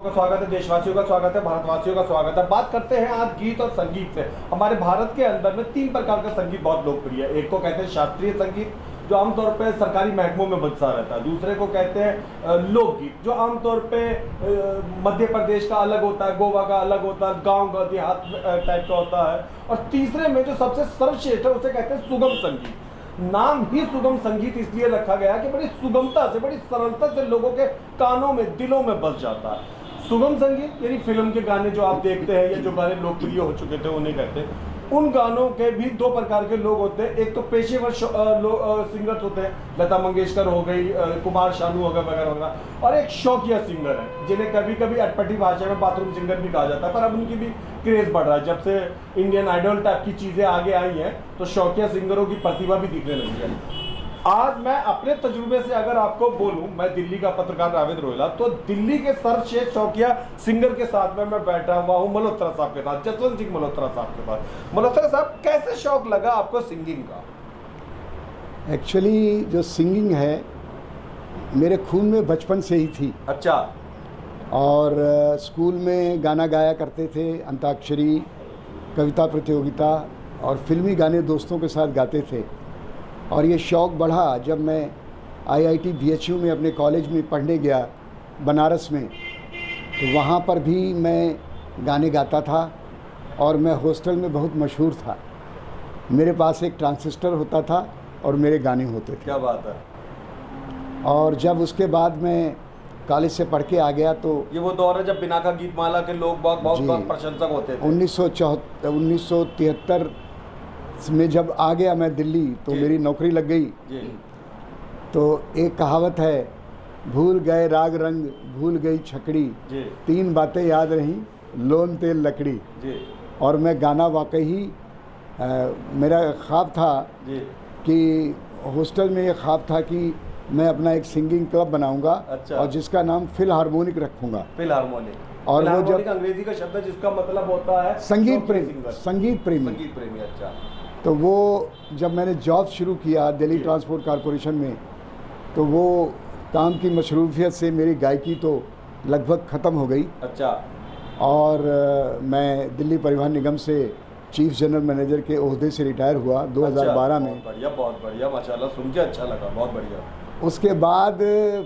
स्वागत है, देशवासियों का स्वागत है, भारतवासियों का स्वागत है। बात करते हैं आज गीत और संगीत से। हमारे भारत के अंदर में तीन प्रकार का संगीत बहुत लोकप्रिय है। एक को कहते हैं शास्त्रीय संगीत, जो आमतौर पे सरकारी महकमों में बजता रहता है। दूसरे को कहते हैं लोकगीत, जो आमतौर पे मध्य प्रदेश का अलग होता है, गोवा का अलग होता है, गाँव का देहात टाइप का होता है। और तीसरे में जो सबसे सर्वश्रेष्ठ है उसे कहते हैं सुगम संगीत। नाम ही सुगम संगीत इसलिए रखा गया कि बड़ी सुगमता से, बड़ी सरलता से लोगों के कानों में, दिलों में बस जाता है। सुगम संगीत यानी फिल्म के गाने जो आप देखते हैं या जो गाने लोकप्रिय हो चुके थे उन्हें कहते हैं। उन गानों के भी दो प्रकार के लोग होते हैं। एक तो पेशेवर सिंगर्स होते हैं, लता मंगेशकर हो गई, कुमार शानू वगैरह वगैरह, और एक शौकिया सिंगर है जिन्हें कभी कभी अटपटी भाषा में बाथरूम सिंगर भी कहा जाता है। पर अब उनकी भी क्रेज बढ़ रहा है। जब से इंडियन आइडल टाइप की चीज़ें आगे आई हैं तो शौकिया सिंगरों की प्रतिभा भी दिखने लगी है। आज मैं अपने तजुर्बे से अगर आपको बोलूं, मैं दिल्ली का पत्रकार रावेद रोहिला, तो दिल्ली के सर्वश्रेष्ठ शौकिया सिंगर के साथ में मैं बैठा हुआ हूं मल्होत्रा साहब के साथ, जसवंत सिंह मल्होत्रा साहब के साथ। मल्होत्रा साहब, कैसे शौक लगा आपको सिंगिंग का? एक्चुअली जो सिंगिंग है मेरे खून में बचपन से ही थी। अच्छा। और स्कूल में गाना गाया करते थे, अंताक्षरी, कविता प्रतियोगिता और फिल्मी गाने दोस्तों के साथ गाते थे। और ये शौक़ बढ़ा जब मैं IIT BHU में अपने कॉलेज में पढ़ने गया बनारस में, तो वहाँ पर भी मैं गाने गाता था और मैं हॉस्टल में बहुत मशहूर था। मेरे पास एक ट्रांजिस्टर होता था और मेरे गाने होते थे। क्या बात है। और जब उसके बाद मैं कॉलेज से पढ़ के आ गया तो ये वो दौर है जब बिनाका गीतमाला के लोग बहुत प्रशंसक होते थे। 1973 में जब आ गया मैं दिल्ली तो मेरी नौकरी लग गई। तो एक कहावत है, भूल गए राग रंग भूल गई छकड़ी, तीन बातें याद रहीं लोन तेल लकड़ी। और मैं गाना वाकई ही मेरा ख्वाब था कि हॉस्टल में ये ख्वाब था कि मैं अपना एक सिंगिंग क्लब बनाऊंगा। अच्छा। और जिसका नाम फिलहारमोनिक रखूंगा। फिलहारमोनिक, और वो जब अंग्रेजी का शब्द है जिसका मतलब होता है संगीत प्रेमी, संगीत प्रेमी। संगीत प्रेमी। अच्छा। तो वो जब मैंने जॉब शुरू किया दिल्ली ट्रांसपोर्ट कॉरपोरेशन में, तो वो काम की मशरूफियत से मेरी गायकी तो लगभग ख़त्म हो गई। अच्छा। और मैं दिल्ली परिवहन निगम से चीफ जनरल मैनेजर के ओहदे से रिटायर हुआ 2012 में। बहुत बढ़िया, माशाल्लाह, सुन के अच्छा लगा, बहुत बढ़िया। उसके बाद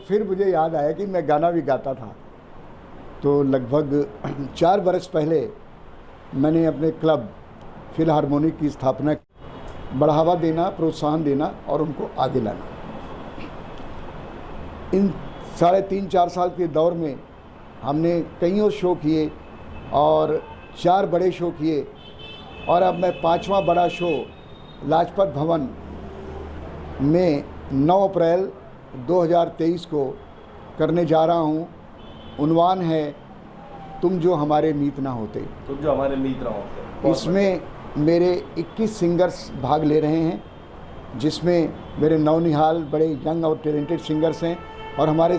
फिर मुझे याद आया कि मैं गाना भी गाता था। तो लगभग 4 बरस पहले मैंने अपने क्लब फिलहारमोनिक की स्थापना, बढ़ावा देना, प्रोत्साहन देना और उनको आगे लाना। इन 3.5-4 साल के दौर में हमने कईयों शो किए और 4 बड़े शो किए। और अब मैं 5वां बड़ा शो लाजपत भवन में 9 अप्रैल 2023 को करने जा रहा हूँ। उन्वान है, तुम जो हमारे मीत ना होते। तुम जो हमारे मीत ना होते। इसमें मेरे 21 सिंगर्स भाग ले रहे हैं, जिसमें मेरे नौनिहाल बड़े यंग और टैलेंटेड सिंगर्स हैं और हमारे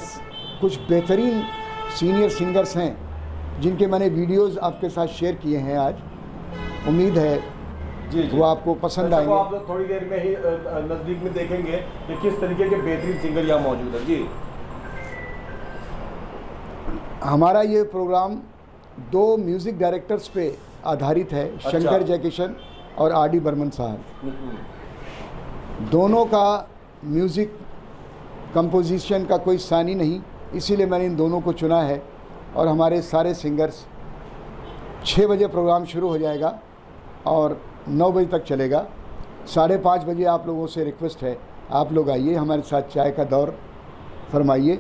कुछ बेहतरीन सीनियर सिंगर्स हैं जिनके मैंने वीडियोस आपके साथ शेयर किए हैं आज। उम्मीद है वो आपको पसंद आएंगे। आप लोग थोड़ी देर में ही नज़दीक में देखेंगे कि किस तरीके के बेहतरीन सिंगर यहाँ मौजूद है। जी, हमारा ये प्रोग्राम 2 म्यूज़िक डायरेक्टर्स पे आधारित है। अच्छा। शंकर जयकिशन और RD बर्मन साहब, दोनों का म्यूज़िक कंपोजिशन का कोई सानी नहीं, इसीलिए मैंने इन दोनों को चुना है। और हमारे सारे सिंगर्स 6 बजे प्रोग्राम शुरू हो जाएगा और 9 बजे तक चलेगा। 5:30 बजे आप लोगों से रिक्वेस्ट है, आप लोग आइए, हमारे साथ चाय का दौर फरमाइए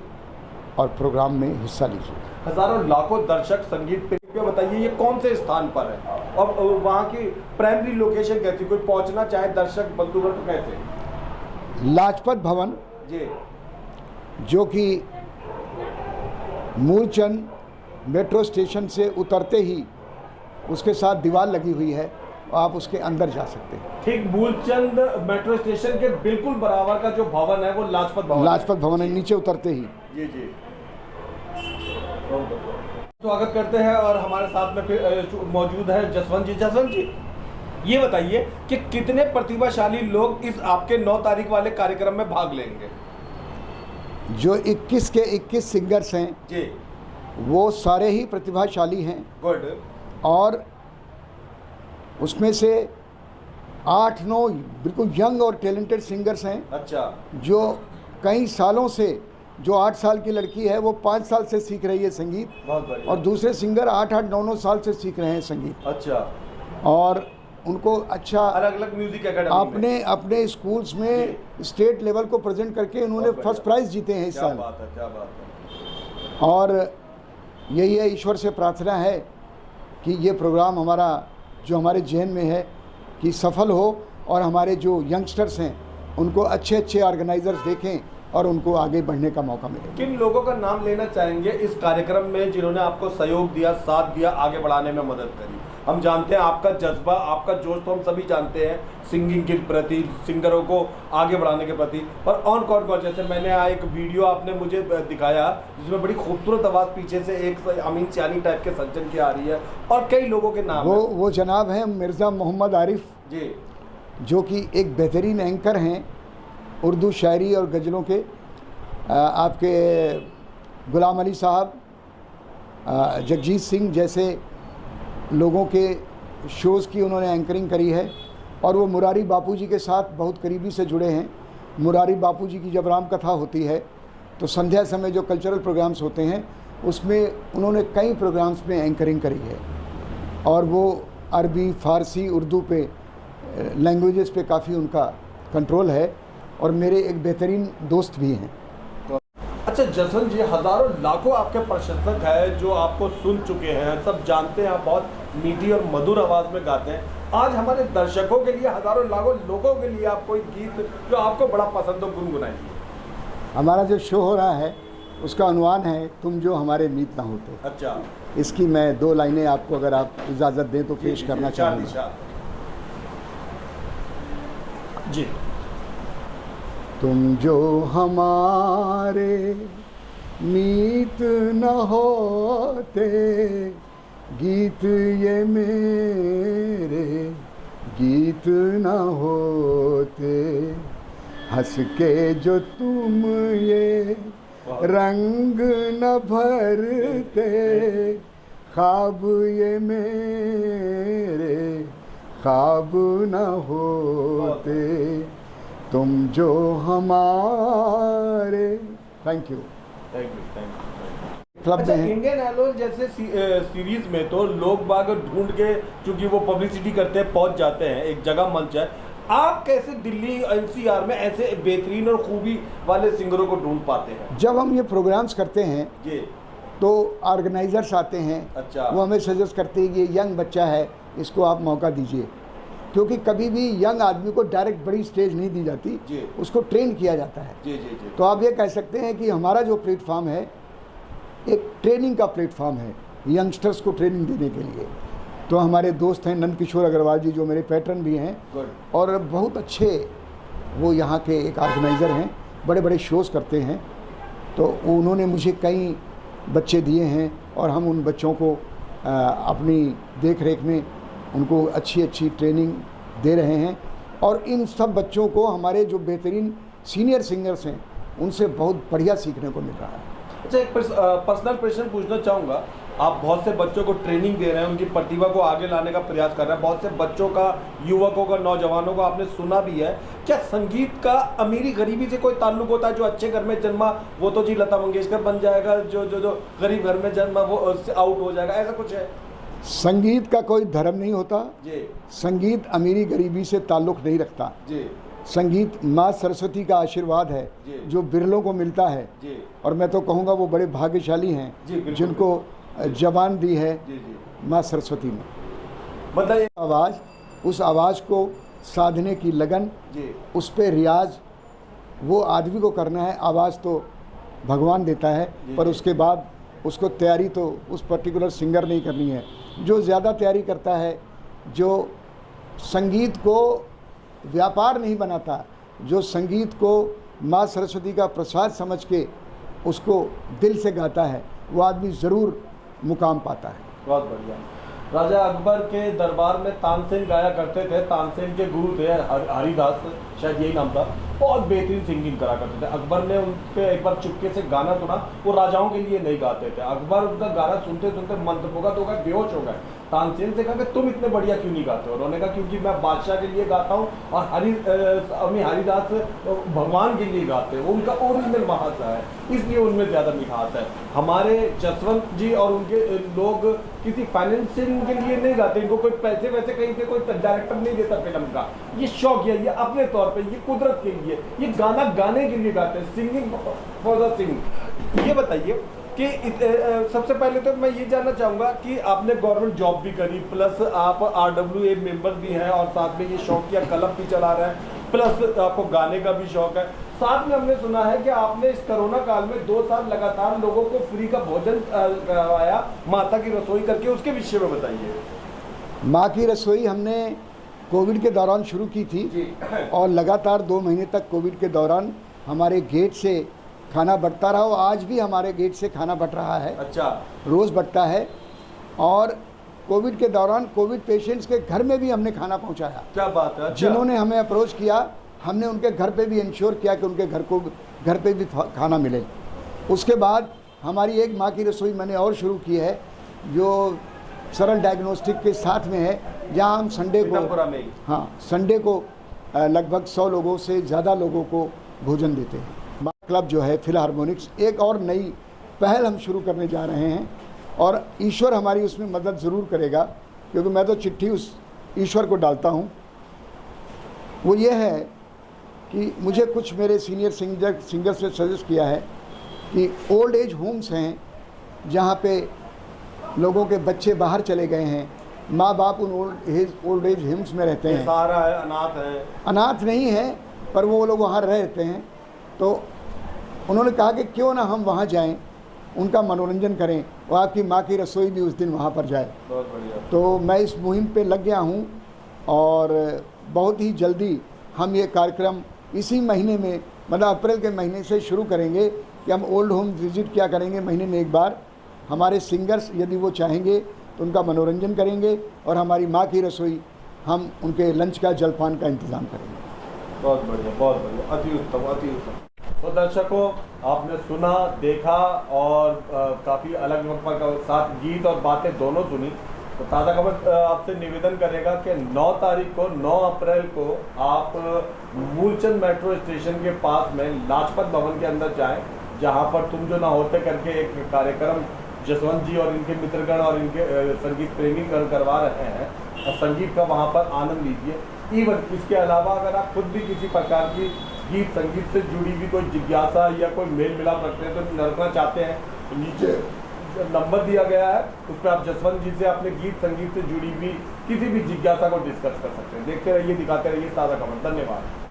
और प्रोग्राम में हिस्सा लीजिए। हज़ारों लाखों दर्शक संगीत प्रेमी, बताइए ये कौन से स्थान पर है और वहाँ की प्राइमरी लोकेशन कैसी, कोई पहुँचना चाहे दर्शक बंधुगण तो कैसे? लाजपत भवन जी, जो कि मूलचंद मेट्रो स्टेशन से उतरते ही उसके साथ दीवार लगी हुई है, आप उसके अंदर जा सकते हैं। ठीक, मूलचंद मेट्रो स्टेशन के बिल्कुल बराबर का जो भवन है वो लाजपत भवन। लाजपत भवन है, नीचे उतरते ही। जी जी। स्वागत करते हैं और हमारे साथ में फिर मौजूद है जसवंत जी। जसवंत जी, ये बताइए कि कितने प्रतिभाशाली लोग इस आपके 9 तारीख वाले कार्यक्रम में भाग लेंगे? जो 21 के 21 सिंगर्स हैं जी, वो सारे ही प्रतिभाशाली हैं। गुड। और उसमें से 8-9 बिल्कुल यंग और टैलेंटेड सिंगर्स हैं। अच्छा। जो कई सालों से, जो 8 साल की लड़की है वो 5 साल से सीख रही है संगीत, बहुत बढ़िया। और दूसरे सिंगर 8-8, 9-9 साल से सीख रहे हैं संगीत। अच्छा। और उनको अच्छा अलग अलग म्यूजिक एकेडमी अपने अपने स्कूल्स में स्टेट लेवल को प्रेजेंट करके उन्होंने फर्स्ट प्राइज जीते हैं इस क्या साल। बात है, क्या बात है। और यही है, ईश्वर से प्रार्थना है कि ये प्रोग्राम हमारा जो हमारे जहन में है कि सफल हो, और हमारे जो यंगस्टर्स हैं उनको अच्छे अच्छे ऑर्गेनाइजर्स देखें और उनको आगे बढ़ने का मौका मिले। किन लोगों का नाम लेना चाहेंगे इस कार्यक्रम में जिन्होंने आपको सहयोग दिया, साथ दिया, आगे बढ़ाने में मदद करी? हम जानते हैं आपका जज्बा, आपका जोश तो हम सभी जानते हैं सिंगिंग के प्रति, सिंगरों को आगे बढ़ाने के प्रति, पर और कौन, जैसे मैंने एक वीडियो आपने मुझे दिखाया जिसमें बड़ी खूबसूरत आवाज़ पीछे से एक अमीन सियानी टाइप के सज्जन की आ रही है, और कई लोगों के नाम वो जनाब हैं मिर्ज़ा मोहम्मद आरिफ जी, जो कि एक बेहतरीन एंकर हैं उर्दू शायरी और गज़लों के। आपके गुलाम अली साहब, जगजीत सिंह जैसे लोगों के शोज़ की उन्होंने एंकरिंग करी है, और वो मुरारी बापूजी के साथ बहुत करीबी से जुड़े हैं। मुरारी बापूजी की जब राम कथा होती है तो संध्या समय जो कल्चरल प्रोग्राम्स होते हैं उसमें उन्होंने कई प्रोग्राम्स में एंकरिंग करी है, और वो अरबी, फ़ारसी, उर्दू पे लैंग्वेजेस पे काफ़ी उनका कंट्रोल है, और मेरे एक बेहतरीन दोस्त भी हैं। अच्छा जसवंत जी, हज़ारों लाखों आपके प्रशंसक हैं जो आपको सुन चुके हैं, सब जानते हैं आप बहुत मीठी और मधुर आवाज़ में गाते हैं। आज हमारे दर्शकों के लिए, हज़ारों लाखों लोगों के लिए आप कोई गीत जो आपको बड़ा पसंद हो गुनगुनाइए। हमारा जो शो हो रहा है उसका उन्वान है तुम जो हमारे मीत ना होते। अच्छा। इसकी मैं 2 लाइनें आपको अगर आप इजाज़त दें तो पेश करना चाहूँगा जी। तुम जो हमारे मीत न होते, गीत ये मेरे गीत न होते, हंस के जो तुम ये रंग न भरते, ख्वाब ये मेरे ख्वाब न होते, तुम जो हमारे। Thank you. क्लब अच्छा, में इंडियन आइडल जैसे सीरीज में तो लोग बाग ढूंढ के, चूंकि वो पब्लिसिटी करते हैं, पहुंच जाते हैं, एक जगह मंच है। आप कैसे दिल्ली एनसीआर में ऐसे बेहतरीन और खूबी वाले सिंगरों को ढूंढ पाते हैं? जब हम ये प्रोग्राम्स करते हैं जी, तो ऑर्गेनाइजर्स आते हैं। अच्छा। वो हमें सजेस्ट करते हैं कि ये यंग बच्चा है, इसको आप मौका दीजिए, क्योंकि कभी भी यंग आदमी को डायरेक्ट बड़ी स्टेज नहीं दी जाती जी, उसको ट्रेन किया जाता है। जी जी जी। तो आप ये कह सकते हैं कि हमारा जो प्लेटफॉर्म है एक ट्रेनिंग का प्लेटफॉर्म है यंगस्टर्स को ट्रेनिंग देने के लिए। तो हमारे दोस्त हैं नंद किशोर अग्रवाल जी, जो मेरे पैटर्न भी हैं, और बहुत अच्छे वो यहाँ के एक ऑर्गेनाइज़र हैं, बड़े बड़े शोज़ करते हैं। तो उन्होंने मुझे कई बच्चे दिए हैं, और हम उन बच्चों को अपनी देख रेख में उनको अच्छी अच्छी ट्रेनिंग दे रहे हैं, और इन सब बच्चों को हमारे जो बेहतरीन सीनियर सिंगर्स हैं उनसे बहुत बढ़िया सीखने को मिल रहा है। अच्छा, एक पर्सनल प्रश्न पूछना चाहूँगा। आप बहुत से बच्चों को ट्रेनिंग दे रहे हैं, उनकी प्रतिभा को आगे लाने का प्रयास कर रहे हैं, बहुत से बच्चों का, युवकों का, नौजवानों का आपने सुना भी है। क्या संगीत का अमीरी गरीबी से कोई ताल्लुक होता है? जो अच्छे घर में जन्मा वो तो जी लता मंगेशकर बन जाएगा, जो जो जो गरीब घर में जन्मा वो उससे आउट हो जाएगा, ऐसा कुछ है? संगीत का कोई धर्म नहीं होता जी। संगीत अमीरी गरीबी से ताल्लुक़ नहीं रखता जी। संगीत माँ सरस्वती का आशीर्वाद है जो बिरलों को मिलता है जी। और मैं तो कहूँगा वो बड़े भाग्यशाली हैं जिनको जबान दी है माँ सरस्वती ने। मतलब आवाज़, उस आवाज़ को साधने की लगन, उस पे रियाज वो आदमी को करना है। आवाज़ तो भगवान देता है, पर उसके बाद उसको तैयारी तो उस पर्टिकुलर सिंगर नहीं करनी है। जो ज़्यादा तैयारी करता है, जो संगीत को व्यापार नहीं बनाता, जो संगीत को माँ सरस्वती का प्रसाद समझ के उसको दिल से गाता है, वो आदमी ज़रूर मुकाम पाता है। बहुत बढ़िया। राजा अकबर के दरबार में तानसेन गाया करते थे, तानसेन के गुरु थे हरिदास। शायद यही नाम था, बहुत बेहतरीन सिंगिंग करा करते थे। अकबर ने उन पे एक बार चुपके से गाना सुना, वो राजाओं के लिए नहीं गाते थे। अकबर उनका गाना सुनते सुनते मंत्रमुग्ध हो गए, बेहोश हो गए। तानसेन से कहा कि तुम इतने बढ़िया क्यों नहीं गाते हो? उन्होंने कहा क्योंकि मैं बादशाह के लिए गाता हूँ और हरिदास भगवान के लिए गाते हैं, उनका ओरिजिनल महासा है, इसलिए उनमें ज़्यादा मिठास है। हमारे जसवंत जी और उनके लोग किसी फाइनेंसिंग के लिए नहीं गाते, इनको कोई पैसे वैसे कहीं से कोई डायरेक्टर नहीं देता फिल्म का, ये शौक है, ये अपने तौर पे, ये कुदरत के लिए, ये गाना गाने के लिए गाते हैं, सिंगिंग फॉर द सिंग। ये बताइए कि सबसे पहले तो मैं ये जानना चाहूँगा कि आपने गवर्नमेंट जॉब भी करी, प्लस आप RWA मेंबर भी हैं और साथ में ये शौकिया क्लब भी चला रहे हैं, प्लस आपको गाने का भी शौक है। साथ में हमने सुना है कि आपने इस कोरोना काल में 2 साल लगातार लोगों को फ्री का भोजन करवाया माता की रसोई करके, उसके विषय में बताइए। माँ की रसोई हमने कोविड के दौरान शुरू की थी और लगातार 2 महीने तक कोविड के दौरान हमारे गेट से खाना बंटता रहा और आज भी हमारे गेट से खाना बंट रहा है। अच्छा, रोज़ बंटता है। और कोविड के दौरान कोविड पेशेंट्स के घर में भी हमने खाना पहुंचाया। क्या बात है। अच्छा। जिन्होंने हमें अप्रोच किया, हमने उनके घर पे भी इंश्योर किया कि उनके घर पे भी खाना मिले। उसके बाद हमारी एक माँ की रसोई मैंने और शुरू की है, जो सरल डायग्नोस्टिक के साथ में है, जहाँ हम संडे को लगभग 100 लोगों से ज़्यादा लोगों को भोजन देते हैं। क्लब जो है फिलहार्मोनिक्स, एक और नई पहल हम शुरू करने जा रहे हैं और ईश्वर हमारी उसमें मदद ज़रूर करेगा, क्योंकि मैं तो चिट्ठी उस ईश्वर को डालता हूँ। वो ये है कि मुझे कुछ मेरे सीनियर सिंगर्स ने सजेस्ट किया है कि ओल्ड एज होम्स हैं जहाँ पे लोगों के बच्चे बाहर चले गए हैं, माँ बाप उन ओल्ड एज होम्स में रहते हैं, सारा है, अनाथ है, अनाथ नहीं है पर वो लोग वहाँ रहते हैं। तो उन्होंने कहा कि क्यों ना हम वहाँ जाएं, उनका मनोरंजन करें और आपकी माँ की रसोई भी उस दिन वहाँ पर जाए। बहुत बढ़िया। तो मैं इस मुहिम पे लग गया हूँ और बहुत ही जल्दी हम ये कार्यक्रम इसी महीने में, मतलब अप्रैल के महीने से शुरू करेंगे कि हम ओल्ड होम विज़िट किया करेंगे महीने में एक बार। हमारे सिंगर्स यदि वो चाहेंगे तो उनका मनोरंजन करेंगे और हमारी माँ की रसोई हम उनके लंच का जलपान का इंतज़ाम करेंगे। बहुत बढ़िया, बहुत बढ़िया, अति उत्तम, अति उत्तम। तो दर्शकों, आपने सुना, देखा और काफ़ी अलग साथ गीत और बातें दोनों सुनी। तो ताज़ा खबर आपसे निवेदन करेगा कि 9 तारीख को, 9 अप्रैल को आप मूलचंद मेट्रो स्टेशन के पास में लाजपत भवन के अंदर जाएं, जहां पर तुम जो ना होते करके एक कार्यक्रम जसवंत जी और इनके मित्रगण और इनके संगीत प्रेमी करवा रहे हैं और संगीत का वहां पर आनंद लीजिए। इवन इसके अलावा अगर आप खुद भी किसी प्रकार की गीत संगीत से जुड़ी भी कोई जिज्ञासा या कोई मेल मिलाप रखते हैं, तो रखना चाहते हैं, तो नीचे नंबर दिया गया है, उस पर आप जसवंत जी से अपने गीत संगीत से जुड़ी भी किसी भी जिज्ञासा को डिस्कस कर सकते हैं। देखते रहिए, दिखाते रहिए ताज़ा खबर। धन्यवाद।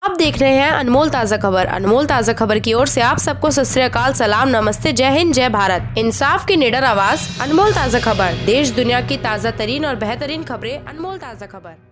आप देख रहे हैं अनमोल ताज़ा खबर। अनमोल ताज़ा खबर की ओर से आप सबको सत श्री अकाल, सलाम, नमस्ते, जय हिंद, जय भारत। इंसाफ की निडर आवाज, अनमोल ताज़ा खबर। देश दुनिया की ताज़ा तरीन और बेहतरीन खबरें, अनमोल ताज़ा खबर।